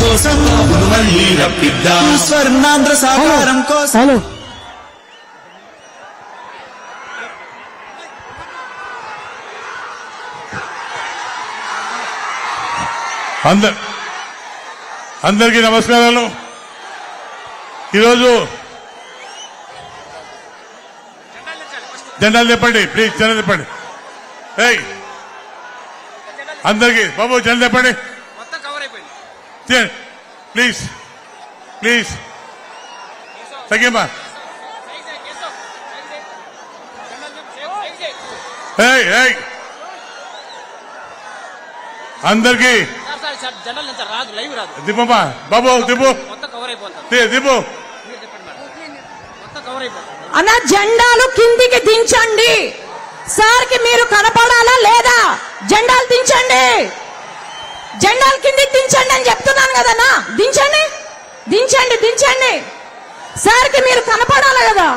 కోసం మళ్ళీ రప్పిద్దాం స్వర్ణాంధ్ర సాకారం కోసం. అందరికీ నమస్కారాలు. ఈరోజు జెండాలు చెప్పండి ప్లీజ్, జెండా చెప్పండి. అందరికీ బాబు జెండా చెప్పండి ప్లీజ్ ప్లీజ్. తగ్గమ్మా. అందరికీ దిబ్బమ్మా బాబు దిబ్బు దిబ్బు. అన్న జెండాలు కిందికి దించండి. సార్కి మీరు కనపడాలా లేదా? జెండాలు దించండి, జెండాలు కిందికి దించండి అని చెప్తున్నాను కదన్నా. దించండి దించండి దించండి. సార్కి మీరు కనపడాలి కదా,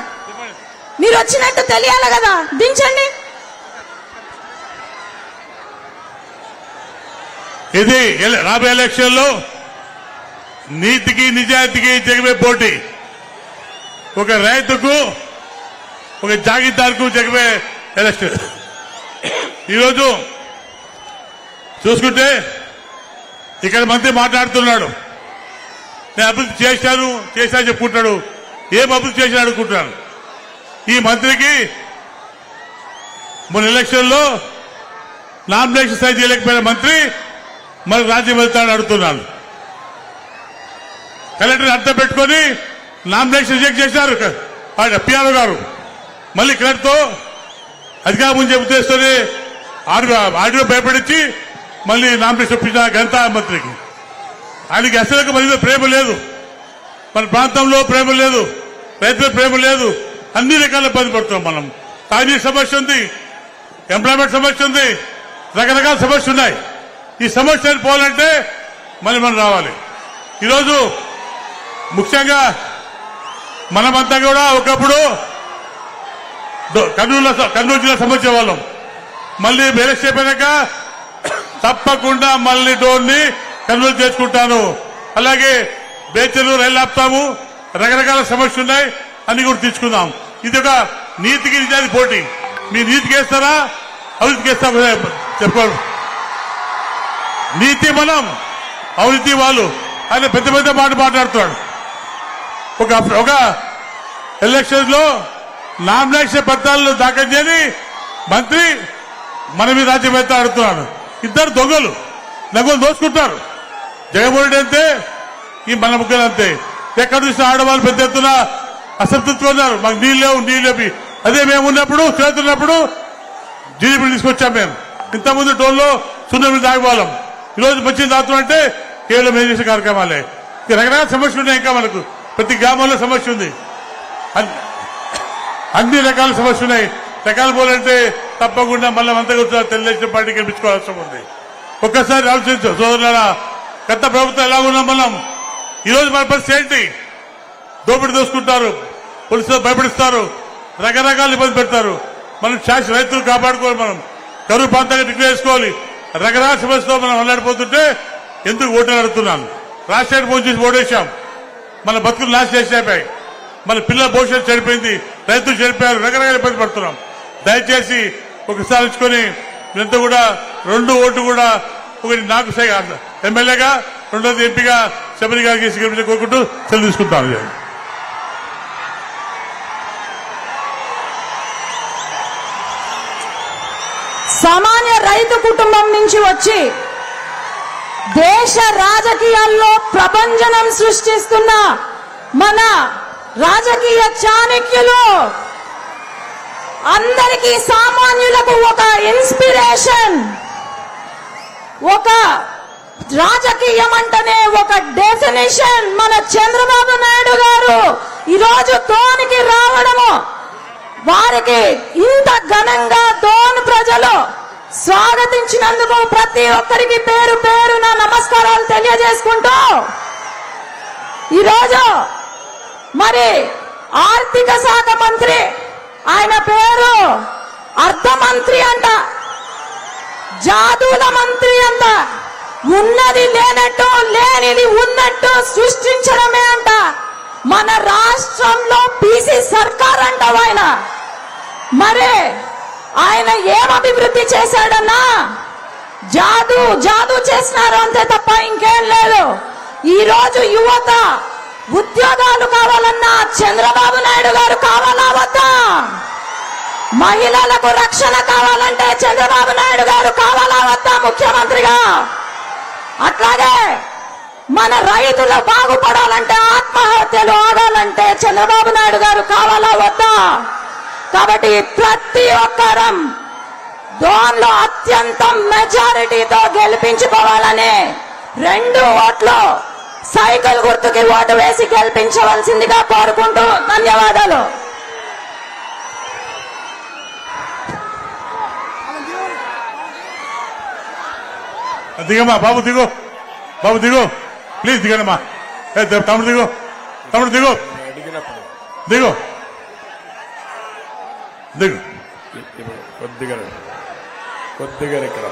మీరు వచ్చినట్టు తెలియాలి కదా. దించండి. ఇది రాబోయే ఎలక్షన్ లో నీతికి నిజాయితీకి జగమే పోటీ. ఒక రైతుకు ఒక జాగీర్దారుకు జగమే ఎలక్షన్. ఈరోజు చూసుకుంటే ఇక్కడ మంత్రి మాట్లాడుతున్నాడు, నేను అభివృద్ధి చేశాను చెప్పుకుంటాడు. ఏం అభివృద్ధి చేశాను అనుకుంటున్నాను. ఈ మంత్రికి మొన్న ఎలక్షన్ లో నామినేషన్ సైజ్ చేయలేకపోయిన మంత్రి మరి రాజ్యం వెళ్తాడని అడుగుతున్నాను. కలెక్టర్ అర్థం పెట్టుకుని నామినేషన్ రిజెక్ట్ చేశారు పిఆర్ఓ గారు. మళ్ళీ కలెక్టర్తో అధికారం చెబుతేస్తూనే ఆడియో భయపడించి మళ్ళీ నామినేషన్ ఇప్పించిన ఘనత మంత్రికి. ఆయనకి అసలు మన ప్రేమ లేదు, మన ప్రాంతంలో ప్రేమ లేదు, రైతుల ప్రేమ లేదు. అన్ని రకాల ఇబ్బంది పడుతున్నాం మనం. తాజీ సమస్య ఉంది, ఎంప్లాయ్మెంట్ సమస్య ఉంది, రకరకాల సమస్యలు ఉన్నాయి. ఈ సమస్యలు పోవాలంటే మళ్ళీ మనం రావాలి. ఈరోజు ముఖ్యంగా మనమంతా కూడా ఒకప్పుడు కర్నూలు జిల్లా సమస్య వాళ్ళం. మళ్ళీ మేరేజ్ అయిపోయాక తప్పకుండా మళ్ళీ డోర్ని కర్నూలు చేసుకుంటాను. అలాగే బేచలు రైలు ఆపుతాము. రకరకాల సమస్యలు ఉన్నాయి, అన్ని కూడా తీసుకుందాం. ఇది ఒక నీతికి నిజానికి పోటీ. మీ నీతికి వేస్తారా అవినీతికి వేస్తారా చెప్పారు. నీతి మనం, అవినీతి వాళ్ళు. ఆయన పెద్ద పెద్ద మాట మాట్లాడుతున్నాడు. ఒక ఎలక్షన్ లో నామినేషన్ పత్రాలను దాఖలు చేయని మంత్రి మన మీద రాజ్యం అయితే ఆడుతున్నాడు. ఇద్దరు దొంగలు నగలు దోచుకుంటారు. జగన్మోహన్ రెడ్డి అంతే, ఈ మన ముగ్గురు అంతే. ఎక్కడ చూసిన ఆడవాళ్ళు పెద్ద ఎత్తున అసంతృప్తిగా ఉన్నారు. మాకు నీళ్ళు అదే మేము ఉన్నప్పుడు చేతున్నప్పుడు జీడీపీ తీసుకొచ్చాం. మేము ఇంతకుముందు టోల్లో సున్నమి తాగిపోవాలం. ఈరోజు మంచి తాగుతాం అంటే కేవలం ఏం చేసే కార్యక్రమాలే. రకరకాల సమస్యలు ఉన్నాయి. ఇంకా మనకు ప్రతి గ్రామంలో సమస్య ఉంది, అన్ని రకాల సమస్యలు ఉన్నాయి. రకాలు పోలంటే తప్పకుండా మళ్ళీ అంతా తెలుగుదేశం పార్టీ గెలిపించుకోవాల్సి ఉంది. ఒక్కసారి ఆలోచించు సోదరులారా, గత ప్రభుత్వం ఎలా ఉన్నాం మనం, ఈరోజు మన పరిస్థితి ఏంటి? దోపిడీ దోసుకుంటారు, పోలీసులు భయపడిస్తారు, రకరకాల ఇబ్బంది పెడతారు. మనం శాశ్వత రైతులు కాపాడుకోవాలి, మనం కరువు ప్రాంతంగా డిక్లేర్ చేసుకోవాలి. రకరకాల సమస్యలో మనం అల్లాడిపోతుంటే ఎందుకు ఓట్లు అడుగుతున్నాను. రాష్ట్రానికి ఫోన్ చేసి ఓటేశాం, మన బతుకులు నాశనం చేసేపాయి, మన పిల్లల భవిష్యత్తు చెడిపోయింది, రైతులు చెడిపోయారు, రకరకాల ఇబ్బంది పడుతున్నాం. దయచేసి ఒకసారి ఇచ్చుకొని మీరంతా కూడా 2 ఓట్లు కూడా, ఒకటి నాకు ఎమ్మెల్యేగా, రెండోది ఎంపీగా శబరి గారికి కోరుకుంటూ సెలవు తీసుకుంటాను. సామాన్య రైతు కుటుంబం నుంచి వచ్చి దేశ రాజకీయాల్లో ప్రభంజనం సృష్టిస్తున్న మన రాజకీయ చాణక్యులు అందరికీ, సామాన్యులకు ఒక ఇన్స్పిరేషన్. ఒక రాజకీయం అంటేనే ఒక డెఫినేషన్. మన చంద్రబాబు నాయుడు గారు ఈరోజు తోనికి రావడము, వారికి ఇంత ఘనంగా దోన్ ప్రజలు స్వాగతించినందుకు ప్రతి ఒక్కరికి పేరు పేరున నమస్కారాలు తెలియజేసుకుంటూ, ఈరోజు మరి ఆర్థిక శాఖ మంత్రి, ఆయన పేరు అర్థమంత్రి అంట, జాదుల మంత్రి అంట, ఉన్నది లేనట్టు లేనిది ఉన్నట్టు సృష్టించడమే అంట మన రాష్ట్రంలో బీసీ సర్కార్ అంటావు ఆయన. మరి ఆయన ఏం అభివృద్ధి చేశాడన్నా? జాదు చేసినారు అంతే తప్ప ఇంకేం లేదు. ఈ రోజు యువత ఉద్యోగాలు కావాలన్నా చంద్రబాబు నాయుడు గారు కావాలా వద్దా? మహిళలకు రక్షణ కావాలంటే చంద్రబాబు నాయుడు గారు కావాలా వద్దా ముఖ్యమంత్రిగా? అట్లాగే మన రైతులు బాగుపడాలంటే ఆత్మహత్యలు ఆగాలంటే చంద్రబాబు నాయుడు గారు కావాలా వద్దా? కాబట్టి ప్రతి ఒక్కరం దోన్లో అత్యంత మెజారిటీతో గెలిపించుకోవాలని 2 ఓట్లు సైకిల్ గుర్తుకి ఓటు వేసి గెలిపించవలసిందిగా కోరుకుంటూ ధన్యవాదాలు. దిగమ్మా బాబు, దిగు బాబు, దిగు ప్లీజ్, దిగనమ్మా. తమ్ముడు దిగు, తమ్ముడు దిగు, దిగు దిగు కొద్దిగా ఇక్కడ